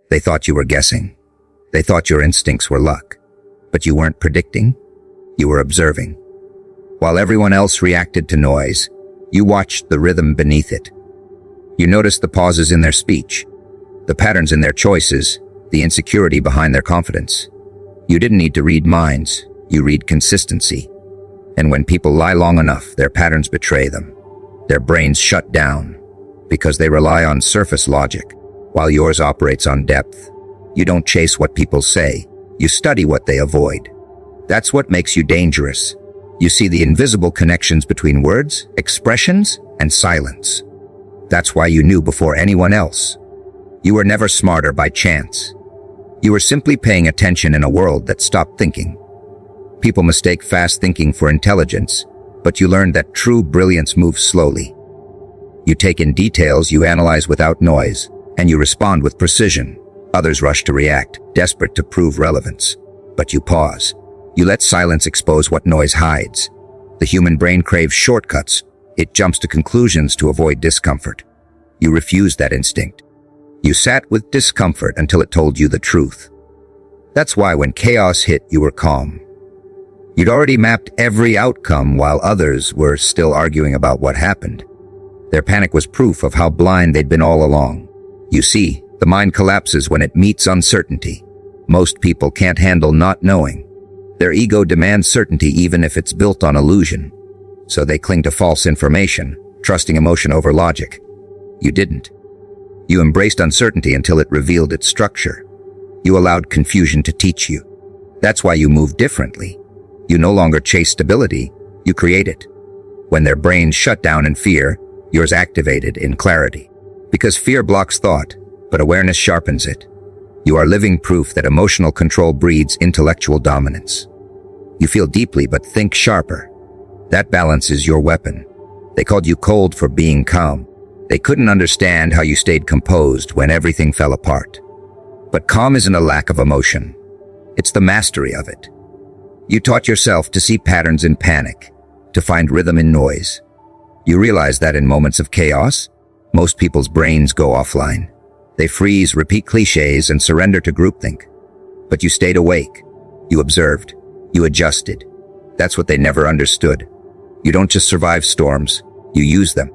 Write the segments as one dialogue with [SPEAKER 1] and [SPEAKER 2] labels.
[SPEAKER 1] They thought you were guessing. They thought your instincts were luck. But you weren't predicting. You were observing. While everyone else reacted to noise, you watched the rhythm beneath it. You noticed the pauses in their speech, the patterns in their choices, the insecurity behind their confidence. You didn't need to read minds, you read consistency. And when people lie long enough, their patterns betray them. Their brains shut down because they rely on surface logic, while yours operates on depth. You don't chase what people say, you study what they avoid. That's what makes you dangerous. You see the invisible connections between words, expressions, and silence. That's why you knew before anyone else. You were never smarter by chance. You were simply paying attention in a world that stopped thinking. People mistake fast thinking for intelligence, but you learned that true brilliance moves slowly. You take in details, you analyze without noise, and you respond with precision. Others rush to react, desperate to prove relevance. But you pause. You let silence expose what noise hides. The human brain craves shortcuts. It jumps to conclusions to avoid discomfort. You refused that instinct. You sat with discomfort until it told you the truth. That's why when chaos hit, you were calm. You'd already mapped every outcome while others were still arguing about what happened. Their panic was proof of how blind they'd been all along. You see, the mind collapses when it meets uncertainty. Most people can't handle not knowing. Their ego demands certainty even if it's built on illusion. So they cling to false information, trusting emotion over logic. You didn't. You embraced uncertainty until it revealed its structure. You allowed confusion to teach you. That's why you moved differently. You no longer chase stability, you create it. When their brains shut down in fear, yours activated in clarity. Because fear blocks thought, but awareness sharpens it. You are living proof that emotional control breeds intellectual dominance. You feel deeply but think sharper. That balance is your weapon. They called you cold for being calm. They couldn't understand how you stayed composed when everything fell apart. But calm isn't a lack of emotion. It's the mastery of it. You taught yourself to see patterns in panic, to find rhythm in noise. You realize that in moments of chaos, most people's brains go offline. They freeze, repeat cliches, and surrender to groupthink. But you stayed awake. You observed. You adjusted. That's what they never understood. You don't just survive storms, you use them.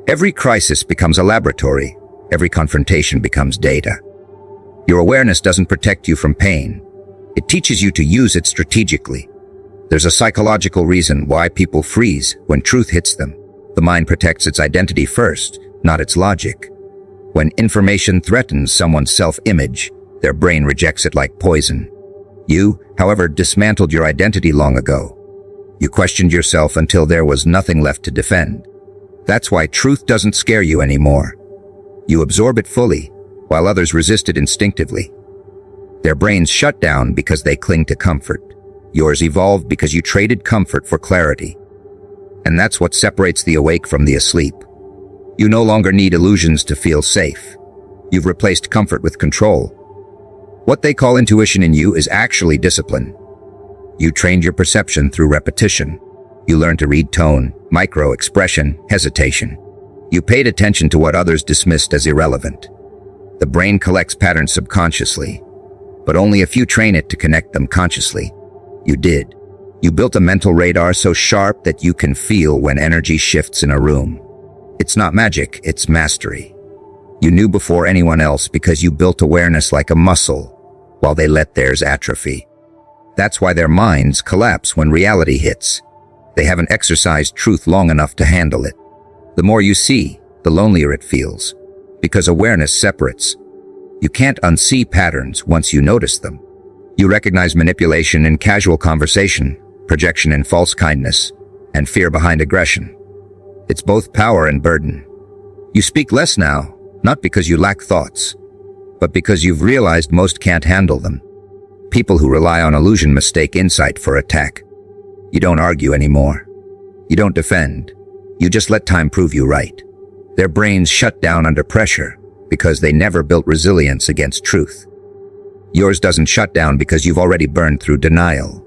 [SPEAKER 1] Every crisis becomes a laboratory. Every confrontation becomes data. Your awareness doesn't protect you from pain. It teaches you to use it strategically. There's a psychological reason why people freeze when truth hits them. The mind protects its identity first, not its logic. When information threatens someone's self-image, their brain rejects it like poison. You, however, dismantled your identity long ago. You questioned yourself until there was nothing left to defend. That's why truth doesn't scare you anymore. You absorb it fully, while others resist it instinctively. Their brains shut down because they cling to comfort. Yours evolved because you traded comfort for clarity. And that's what separates the awake from the asleep. You no longer need illusions to feel safe. You've replaced comfort with control. What they call intuition in you is actually discipline. You trained your perception through repetition. You learned to read tone, micro-expression, hesitation. You paid attention to what others dismissed as irrelevant. The brain collects patterns subconsciously, but only a few train it to connect them consciously. You did. You built a mental radar so sharp that you can feel when energy shifts in a room. It's not magic, it's mastery. You knew before anyone else because you built awareness like a muscle, while they let theirs atrophy. That's why their minds collapse when reality hits. They haven't exercised truth long enough to handle it. The more you see, the lonelier it feels, because awareness separates. You can't unsee patterns once you notice them. You recognize manipulation in casual conversation, projection in false kindness, and fear behind aggression. It's both power and burden. You speak less now, not because you lack thoughts, but because you've realized most can't handle them. People who rely on illusion mistake insight for attack. You don't argue anymore. You don't defend. You just let time prove you right. Their brains shut down under pressure because they never built resilience against truth. Yours doesn't shut down because you've already burned through denial.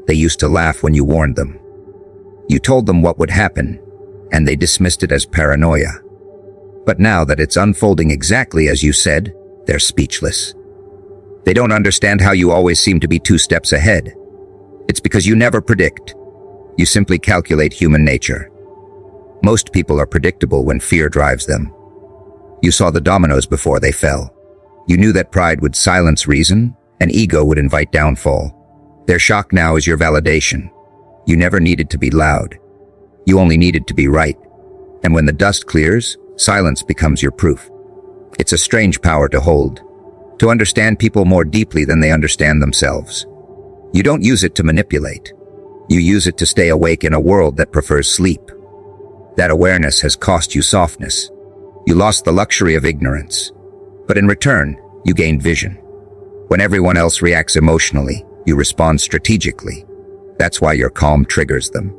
[SPEAKER 1] They used to laugh when you warned them. You told them what would happen, and they dismissed it as paranoia. But now that it's unfolding exactly as you said, They're speechless. They don't understand how you always seem to be 2 steps ahead. It's because you never predict. You simply calculate human nature. Most people are predictable when fear drives them. You saw the dominoes before they fell. You knew that pride would silence reason, and ego would invite downfall. Their shock now is your validation. You never needed to be loud. You only needed to be right. And when the dust clears, silence becomes your proof. It's a strange power to hold, to understand people more deeply than they understand themselves. You don't use it to manipulate. You use it to stay awake in a world that prefers sleep. That awareness has cost you softness. You lost the luxury of ignorance. But in return, you gained vision. When everyone else reacts emotionally, you respond strategically. That's why your calm triggers them.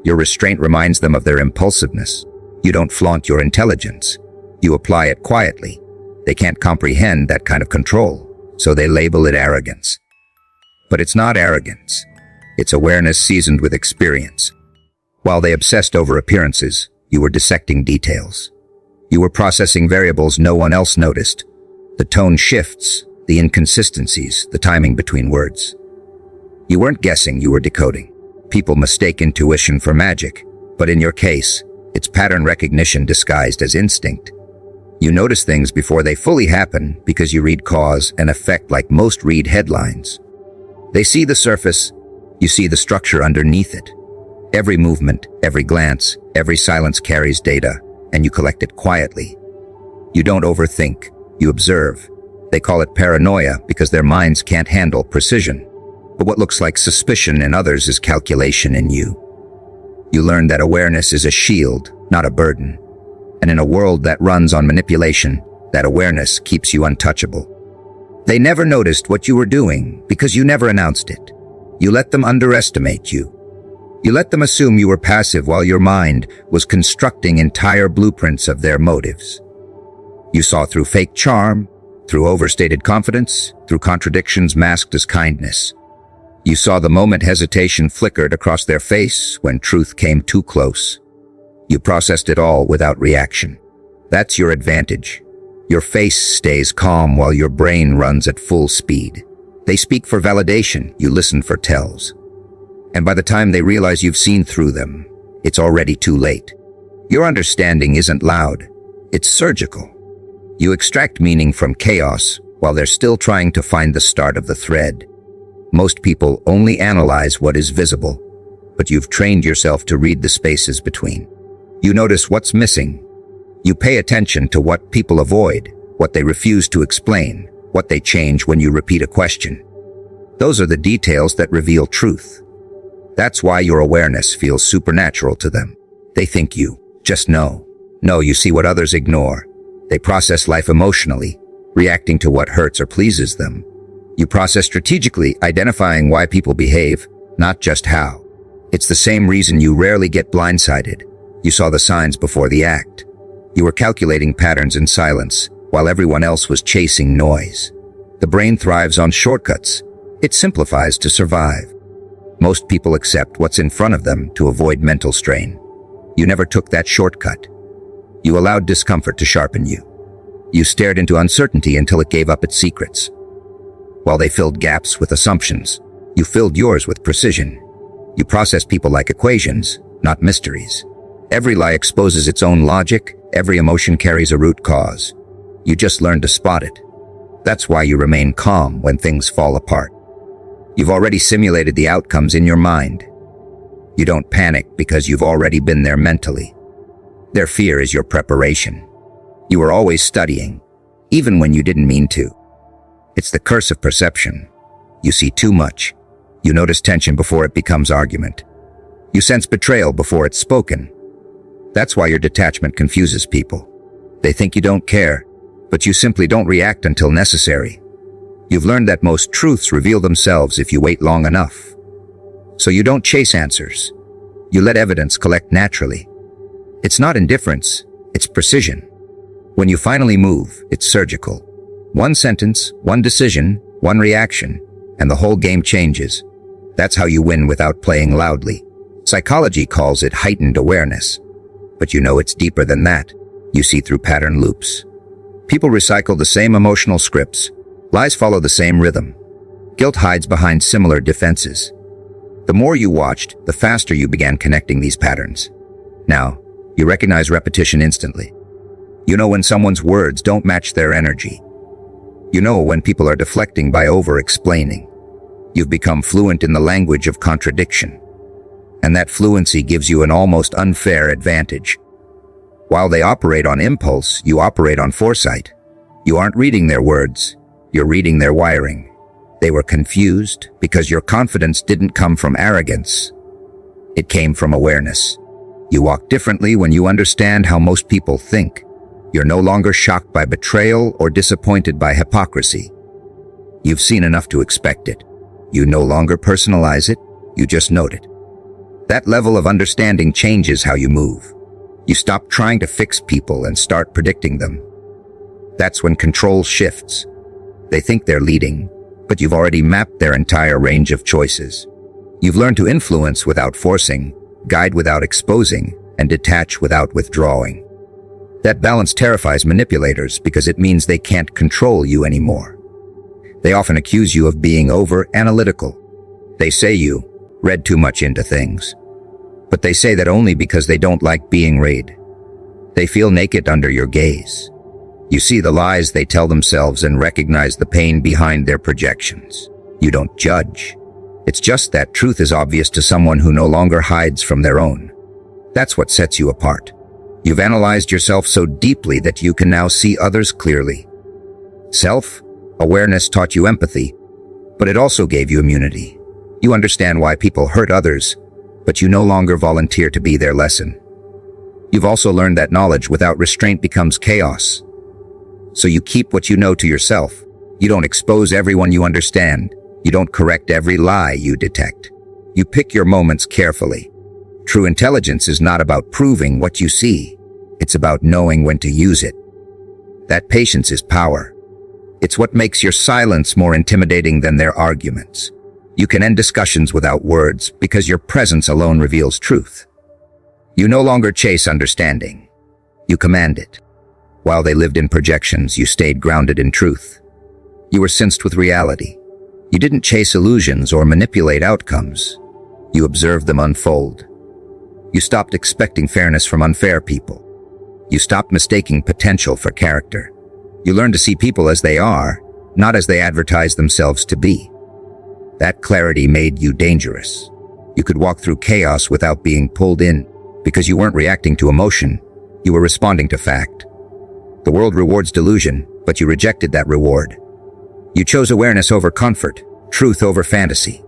[SPEAKER 1] Your restraint reminds them of their impulsiveness. You don't flaunt your intelligence. You apply it quietly. They can't comprehend that kind of control, so they label it arrogance. But it's not arrogance. It's awareness seasoned with experience. While they obsessed over appearances, you were dissecting details. You were processing variables no one else noticed. The tone shifts, the inconsistencies, the timing between words. You weren't guessing, you were decoding. People mistake intuition for magic, but in your case, it's pattern recognition disguised as instinct. You notice things before they fully happen because you read cause and effect like most read headlines. They see the surface, you see the structure underneath it. Every movement, every glance, every silence carries data, and you collect it quietly. You don't overthink, you observe. They call it paranoia because their minds can't handle precision. But what looks like suspicion in others is calculation in you. You learn that awareness is a shield, not a burden. And in a world that runs on manipulation, that awareness keeps you untouchable. They never noticed what you were doing because you never announced it. You let them underestimate you. You let them assume you were passive while your mind was constructing entire blueprints of their motives. You saw through fake charm, through overstated confidence, through contradictions masked as kindness. You saw the moment hesitation flickered across their face when truth came too close. You processed it all without reaction. That's your advantage. Your face stays calm while your brain runs at full speed. They speak for validation, you listen for tells. And by the time they realize you've seen through them, it's already too late. Your understanding isn't loud, it's surgical. You extract meaning from chaos while they're still trying to find the start of the thread. Most people only analyze what is visible, but you've trained yourself to read the spaces between. You notice what's missing. You pay attention to what people avoid, what they refuse to explain, what they change when you repeat a question. Those are the details that reveal truth. That's why your awareness feels supernatural to them. They think you just know. No, you see what others ignore. They process life emotionally, reacting to what hurts or pleases them. You process strategically, identifying why people behave, not just how. It's the same reason you rarely get blindsided. You saw the signs before the act. You were calculating patterns in silence, while everyone else was chasing noise. The brain thrives on shortcuts. It simplifies to survive. Most people accept what's in front of them to avoid mental strain. You never took that shortcut. You allowed discomfort to sharpen you. You stared into uncertainty until it gave up its secrets. While they filled gaps with assumptions, you filled yours with precision. You process people like equations, not mysteries. Every lie exposes its own logic, every emotion carries a root cause. You just learned to spot it. That's why you remain calm when things fall apart. You've already simulated the outcomes in your mind. You don't panic because you've already been there mentally. Their fear is your preparation. You are always studying, even when you didn't mean to. It's the curse of perception. You see too much. You notice tension before it becomes argument. You sense betrayal before it's spoken. That's why your detachment confuses people. They think you don't care, but you simply don't react until necessary. You've learned that most truths reveal themselves if you wait long enough. So you don't chase answers. You let evidence collect naturally. It's not indifference, it's precision. When you finally move, it's surgical. One sentence, one decision, one reaction, and the whole game changes. That's how you win without playing loudly. Psychology calls it heightened awareness. But you know it's deeper than that. You see through pattern loops. People recycle the same emotional scripts. Lies follow the same rhythm. Guilt hides behind similar defenses. The more you watched, the faster you began connecting these patterns. Now, you recognize repetition instantly. You know when someone's words don't match their energy. You know when people are deflecting by over-explaining. You've become fluent in the language of contradiction. And that fluency gives you an almost unfair advantage. While they operate on impulse, you operate on foresight. You aren't reading their words, you're reading their wiring. They were confused because your confidence didn't come from arrogance. It came from awareness. You walk differently when you understand how most people think. You're no longer shocked by betrayal or disappointed by hypocrisy. You've seen enough to expect it. You no longer personalize it, you just note it. That level of understanding changes how you move. You stop trying to fix people and start predicting them. That's when control shifts. They think they're leading, but you've already mapped their entire range of choices. You've learned to influence without forcing, guide without exposing, and detach without withdrawing. That balance terrifies manipulators because it means they can't control you anymore. They often accuse you of being over-analytical. They say you read too much into things. But they say that only because they don't like being read. They feel naked under your gaze. You see the lies they tell themselves and recognize the pain behind their projections. You don't judge. It's just that truth is obvious to someone who no longer hides from their own. That's what sets you apart. You've analyzed yourself so deeply that you can now see others clearly. Self-awareness taught you empathy, but it also gave you immunity. You understand why people hurt others, but you no longer volunteer to be their lesson. You've also learned that knowledge without restraint becomes chaos. So you keep what you know to yourself. You don't expose everyone you understand. You don't correct every lie you detect. You pick your moments carefully. True intelligence is not about proving what you see. It's about knowing when to use it. That patience is power. It's what makes your silence more intimidating than their arguments. You can end discussions without words because your presence alone reveals truth. You no longer chase understanding. You command it. While they lived in projections, you stayed grounded in truth. You were sensed with reality. You didn't chase illusions or manipulate outcomes. You observed them unfold. You stopped expecting fairness from unfair people. You stopped mistaking potential for character. You learned to see people as they are, not as they advertise themselves to be. That clarity made you dangerous. You could walk through chaos without being pulled in, because you weren't reacting to emotion, you were responding to fact. The world rewards delusion, but you rejected that reward. You chose awareness over comfort, truth over fantasy.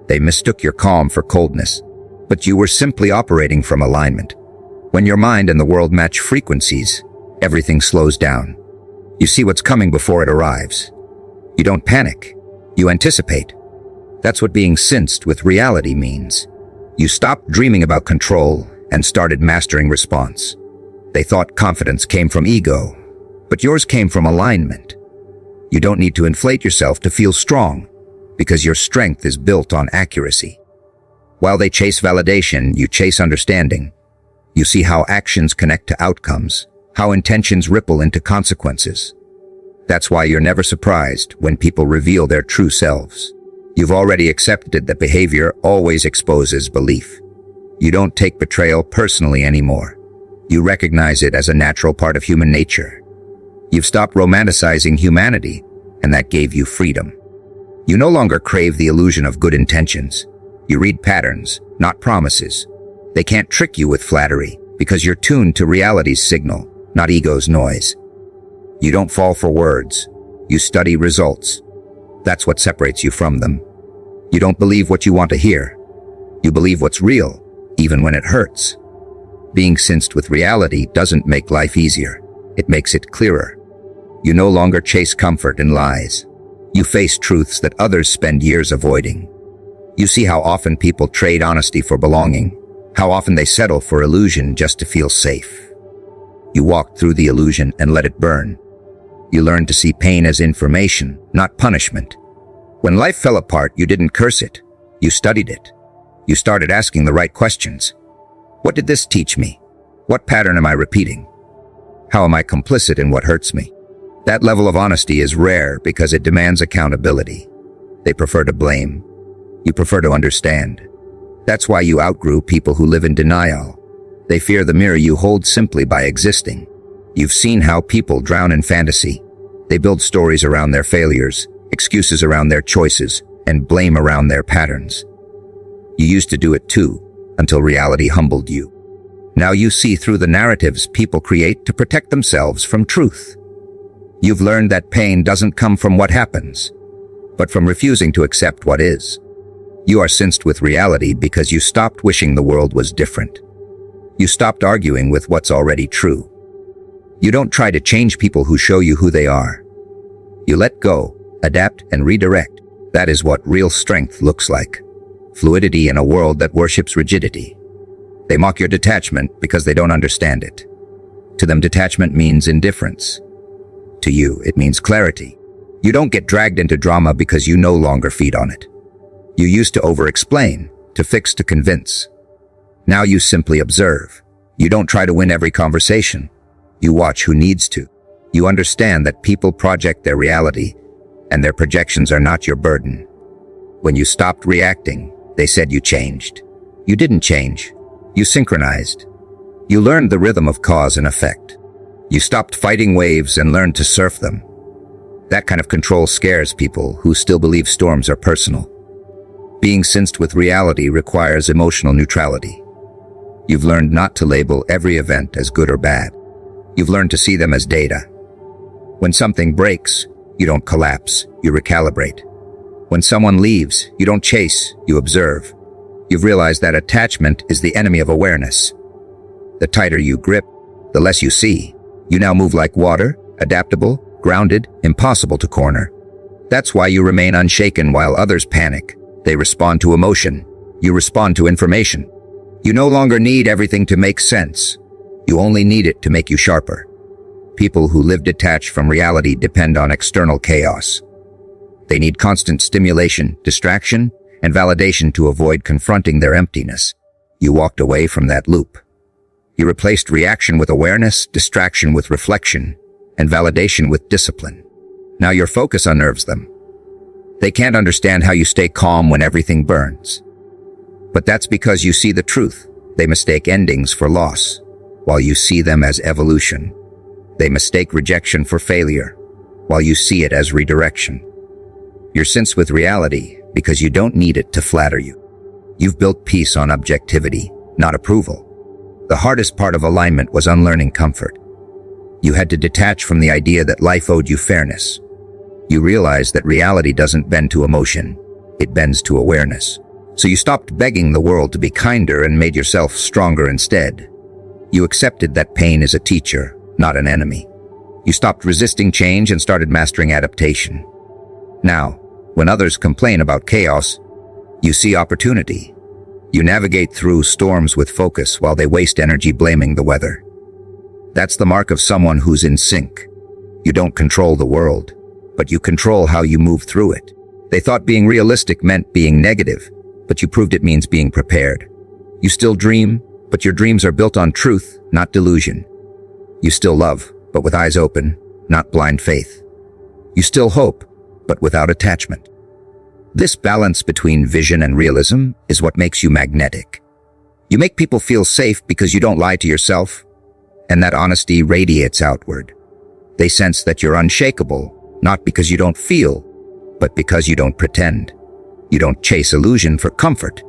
[SPEAKER 1] They mistook your calm for coldness, but you were simply operating from alignment. When your mind and the world match frequencies, everything slows down. You see what's coming before it arrives. You don't panic, you anticipate. That's what being sensed with reality means. You stopped dreaming about control and started mastering response. They thought confidence came from ego, but yours came from alignment. You don't need to inflate yourself to feel strong, because your strength is built on accuracy. While they chase validation, you chase understanding. You see how actions connect to outcomes, how intentions ripple into consequences. That's why you're never surprised when people reveal their true selves. You've already accepted that behavior always exposes belief. You don't take betrayal personally anymore. You recognize it as a natural part of human nature. You've stopped romanticizing humanity, and that gave you freedom. You no longer crave the illusion of good intentions. You read patterns, not promises. They can't trick you with flattery, because you're tuned to reality's signal, not ego's noise. You don't fall for words. You study results. That's what separates you from them. You don't believe what you want to hear. You believe what's real, even when it hurts. Being sensed with reality doesn't make life easier. It makes it clearer. You no longer chase comfort in lies. You face truths that others spend years avoiding. You see how often people trade honesty for belonging, how often they settle for illusion just to feel safe. You walk through the illusion and let it burn. You learn to see pain as information, not punishment. When life fell apart, you didn't curse it. You studied it. You started asking the right questions. What did this teach me? What pattern am I repeating? How am I complicit in what hurts me? That level of honesty is rare because it demands accountability. They prefer to blame. You prefer to understand. That's why you outgrew people who live in denial. They fear the mirror you hold simply by existing. You've seen how people drown in fantasy. They build stories around their failures, excuses around their choices, and blame around their patterns. You used to do it too, until reality humbled you. Now you see through the narratives people create to protect themselves from truth. You've learned that pain doesn't come from what happens, but from refusing to accept what is. You are synced with reality because you stopped wishing the world was different. You stopped arguing with what's already true. You don't try to change people who show you who they are. You let go, adapt, and redirect. That is what real strength looks like. Fluidity in a world that worships rigidity. They mock your detachment because they don't understand it. To them, detachment means indifference. To you, it means clarity. You don't get dragged into drama because you no longer feed on it. You used to over-explain, to fix, to convince. Now you simply observe. You don't try to win every conversation. You watch who needs to. You understand that people project their reality, and their projections are not your burden. When you stopped reacting, they said you changed. You didn't change. You synchronized. You learned the rhythm of cause and effect. You stopped fighting waves and learned to surf them. That kind of control scares people who still believe storms are personal. Being synced with reality requires emotional neutrality. You've learned not to label every event as good or bad. You've learned to see them as data. When something breaks, you don't collapse, you recalibrate. When someone leaves, you don't chase, you observe. You've realized that attachment is the enemy of awareness. The tighter you grip, the less you see. You now move like water, adaptable, grounded, impossible to corner. That's why you remain unshaken while others panic. They respond to emotion. You respond to information. You no longer need everything to make sense. You only need it to make you sharper. People who live detached from reality depend on external chaos. They need constant stimulation, distraction, and validation to avoid confronting their emptiness. You walked away from that loop. You replaced reaction with awareness, distraction with reflection, and validation with discipline. Now your focus unnerves them. They can't understand how you stay calm when everything burns. But that's because you see the truth. They mistake endings for loss, while you see them as evolution. They mistake rejection for failure, while you see it as redirection. You're synced with reality because you don't need it to flatter you. You've built peace on objectivity, not approval. The hardest part of alignment was unlearning comfort. You had to detach from the idea that life owed you fairness. You realized that reality doesn't bend to emotion, it bends to awareness. So you stopped begging the world to be kinder and made yourself stronger instead. You accepted that pain is a teacher, not an enemy. You stopped resisting change and started mastering adaptation. Now, when others complain about chaos, you see opportunity. You navigate through storms with focus while they waste energy blaming the weather. That's the mark of someone who's in sync. You don't control the world, but you control how you move through it. They thought being realistic meant being negative, but you proved it means being prepared. You still dream, but your dreams are built on truth, not delusion. You still love, but with eyes open, not blind faith. You still hope, but without attachment. This balance between vision and realism is what makes you magnetic. You make people feel safe because you don't lie to yourself, and that honesty radiates outward. They sense that you're unshakable, not because you don't feel, but because you don't pretend. You don't chase illusion for comfort.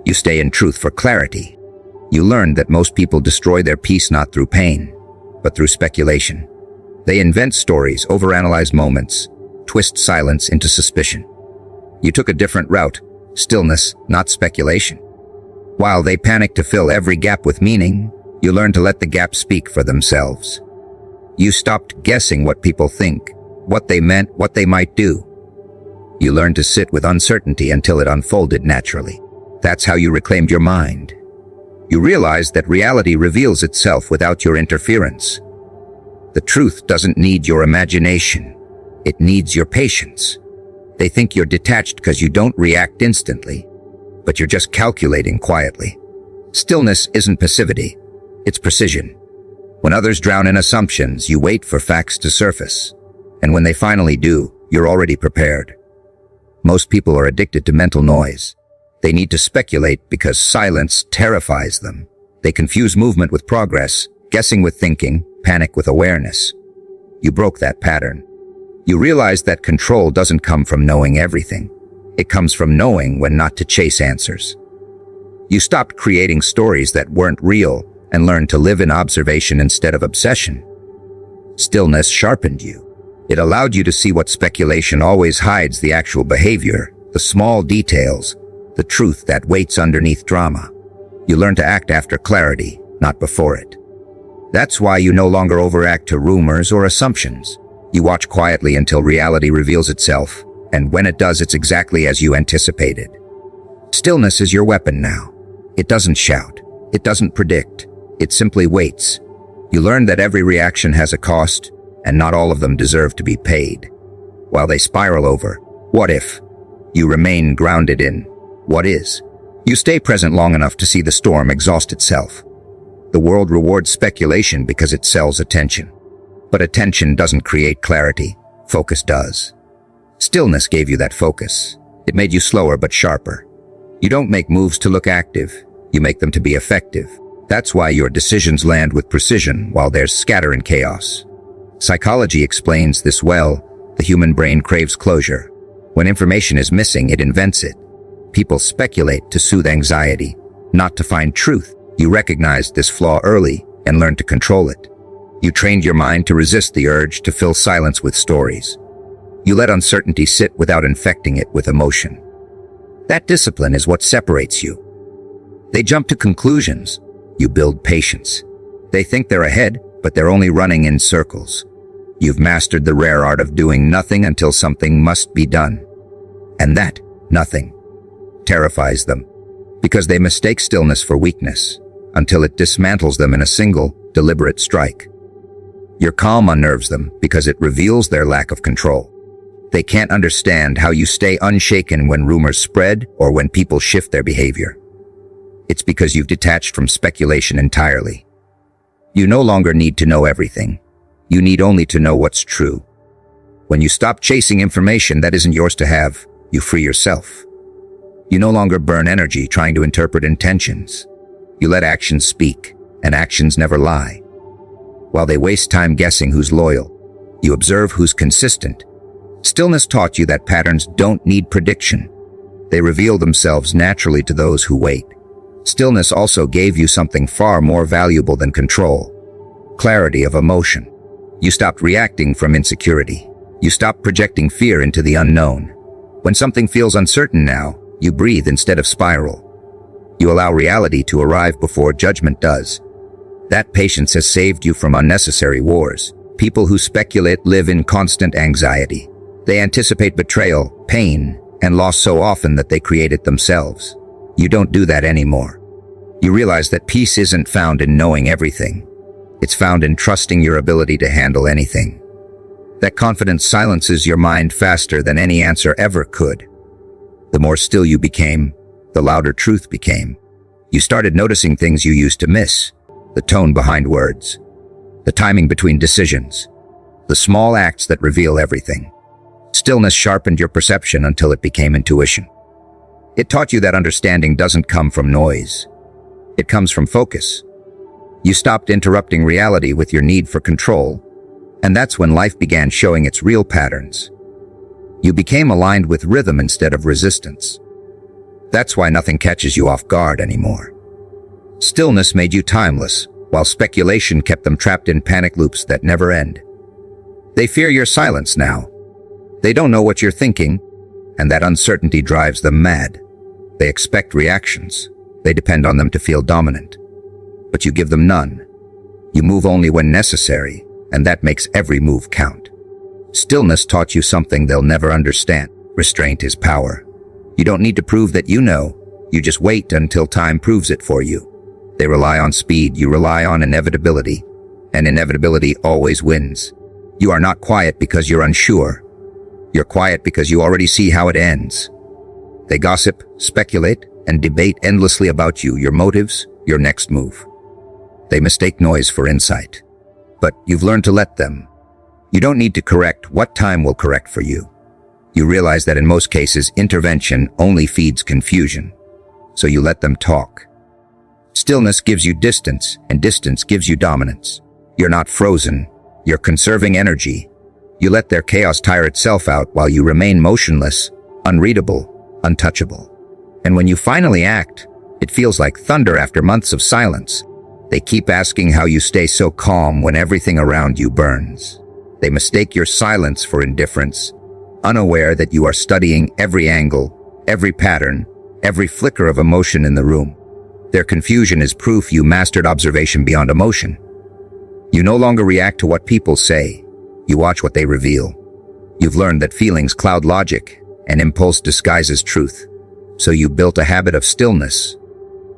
[SPEAKER 1] You stay in truth for clarity. You learn that most people destroy their peace not through pain, but through speculation. They invent stories, overanalyze moments, twist silence into suspicion. You took a different route, stillness, not speculation. While they panic to fill every gap with meaning, you learn to let the gaps speak for themselves. You stopped guessing what people think, what they meant, what they might do. You learned to sit with uncertainty until it unfolded naturally. That's how you reclaimed your mind. You realized that reality reveals itself without your interference. The truth doesn't need your imagination. It needs your patience. They think you're detached because you don't react instantly, but you're just calculating quietly. Stillness isn't passivity, it's precision. When others drown in assumptions, you wait for facts to surface. And when they finally do, you're already prepared. Most people are addicted to mental noise. They need to speculate because silence terrifies them. They confuse movement with progress, guessing with thinking, panic with awareness. You broke that pattern. You realized that control doesn't come from knowing everything. It comes from knowing when not to chase answers. You stopped creating stories that weren't real and learned to live in observation instead of obsession. Stillness sharpened you. It allowed you to see what speculation always hides: the actual behavior, the small details, the truth that waits underneath drama. You learn to act after clarity, not before it. That's why you no longer overreact to rumors or assumptions. You watch quietly until reality reveals itself, and when it does, it's exactly as you anticipated. Stillness is your weapon now. It doesn't shout. It doesn't predict. It simply waits. You learn that every reaction has a cost, and not all of them deserve to be paid. While they spiral over, what if? You remain grounded in what is. You stay present long enough to see the storm exhaust itself. The world rewards speculation because it sells attention. But attention doesn't create clarity. Focus does. Stillness gave you that focus. It made you slower but sharper. You don't make moves to look active. You make them to be effective. That's why your decisions land with precision while theirs scatter in chaos. Psychology explains this well. The human brain craves closure. When information is missing, it invents it. People speculate to soothe anxiety, not to find truth. You recognized this flaw early and learned to control it. You trained your mind to resist the urge to fill silence with stories. You let uncertainty sit without infecting it with emotion. That discipline is what separates you. They jump to conclusions. You build patience. They think they're ahead, but they're only running in circles. You've mastered the rare art of doing nothing until something must be done. And that nothing terrifies them, because they mistake stillness for weakness until it dismantles them in a single, deliberate strike. Your calm unnerves them because it reveals their lack of control. They can't understand how you stay unshaken when rumors spread or when people shift their behavior. It's because you've detached from speculation entirely. You no longer need to know everything. You need only to know what's true. When you stop chasing information that isn't yours to have, you free yourself. You no longer burn energy trying to interpret intentions. You let actions speak, and actions never lie. While they waste time guessing who's loyal, you observe who's consistent. Stillness taught you that patterns don't need prediction. They reveal themselves naturally to those who wait. Stillness also gave you something far more valuable than control: clarity of emotion. You stopped reacting from insecurity. You stopped projecting fear into the unknown. When something feels uncertain now, you breathe instead of spiral. You allow reality to arrive before judgment does. That patience has saved you from unnecessary wars. People who speculate live in constant anxiety. They anticipate betrayal, pain, and loss so often that they create it themselves. You don't do that anymore. You realize that peace isn't found in knowing everything. It's found in trusting your ability to handle anything. That confidence silences your mind faster than any answer ever could. The more still you became, the louder truth became. You started noticing things you used to miss: the tone behind words, the timing between decisions, the small acts that reveal everything. Stillness sharpened your perception until it became intuition. It taught you that understanding doesn't come from noise. It comes from focus. You stopped interrupting reality with your need for control, and that's when life began showing its real patterns. You became aligned with rhythm instead of resistance. That's why nothing catches you off guard anymore. Stillness made you timeless, while speculation kept them trapped in panic loops that never end. They fear your silence now. They don't know what you're thinking, and that uncertainty drives them mad. They expect reactions. They depend on them to feel dominant. But you give them none. You move only when necessary, and that makes every move count. Stillness taught you something they'll never understand. Restraint is power. You don't need to prove that you know. You just wait until time proves it for you. They rely on speed. You rely on inevitability. And inevitability always wins. You are not quiet because you're unsure. You're quiet because you already see how it ends. They gossip, speculate, and debate endlessly about you, your motives, your next move. They mistake noise for insight. But you've learned to let them. You don't need to correct what time will correct for you. You realize that in most cases, intervention only feeds confusion. So you let them talk. Stillness gives you distance, and distance gives you dominance. You're not frozen. You're conserving energy. You let their chaos tire itself out while you remain motionless, unreadable, untouchable. And when you finally act, it feels like thunder after months of silence. They keep asking how you stay so calm when everything around you burns. They mistake your silence for indifference, unaware that you are studying every angle, every pattern, every flicker of emotion in the room. Their confusion is proof you mastered observation beyond emotion. You no longer react to what people say. You watch what they reveal. You've learned that feelings cloud logic and impulse disguises truth. So you built a habit of stillness,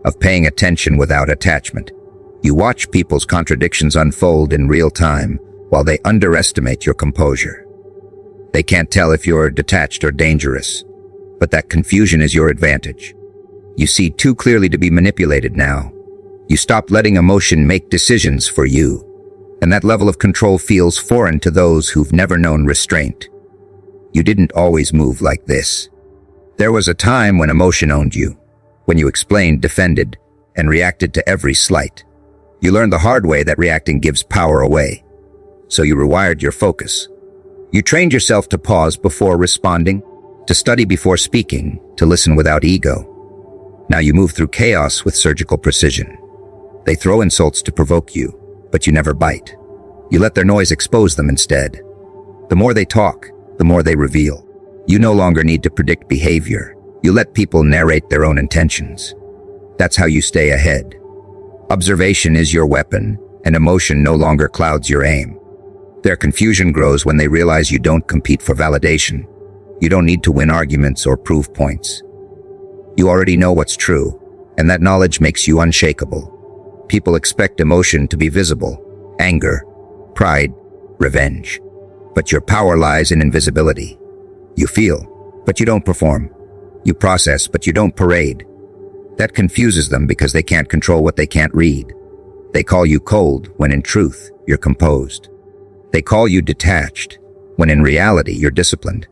[SPEAKER 1] of paying attention without attachment. You watch people's contradictions unfold in real time while they underestimate your composure. They can't tell if you're detached or dangerous, but that confusion is your advantage. You see too clearly to be manipulated now. You stop letting emotion make decisions for you, and that level of control feels foreign to those who've never known restraint. You didn't always move like this. There was a time when emotion owned you, when you explained, defended, and reacted to every slight. You learned the hard way that reacting gives power away, so you rewired your focus. You trained yourself to pause before responding, to study before speaking, to listen without ego. Now you move through chaos with surgical precision. They throw insults to provoke you, but you never bite. You let their noise expose them instead. The more they talk, the more they reveal. You no longer need to predict behavior. You let people narrate their own intentions. That's how you stay ahead. Observation is your weapon, and emotion no longer clouds your aim. Their confusion grows when they realize you don't compete for validation. You don't need to win arguments or prove points. You already know what's true, and that knowledge makes you unshakable. People expect emotion to be visible: anger, pride, revenge. But your power lies in invisibility. You feel, but you don't perform. You process, but you don't parade. That confuses them because they can't control what they can't read. They call you cold when in truth, you're composed. They call you detached when in reality, you're disciplined.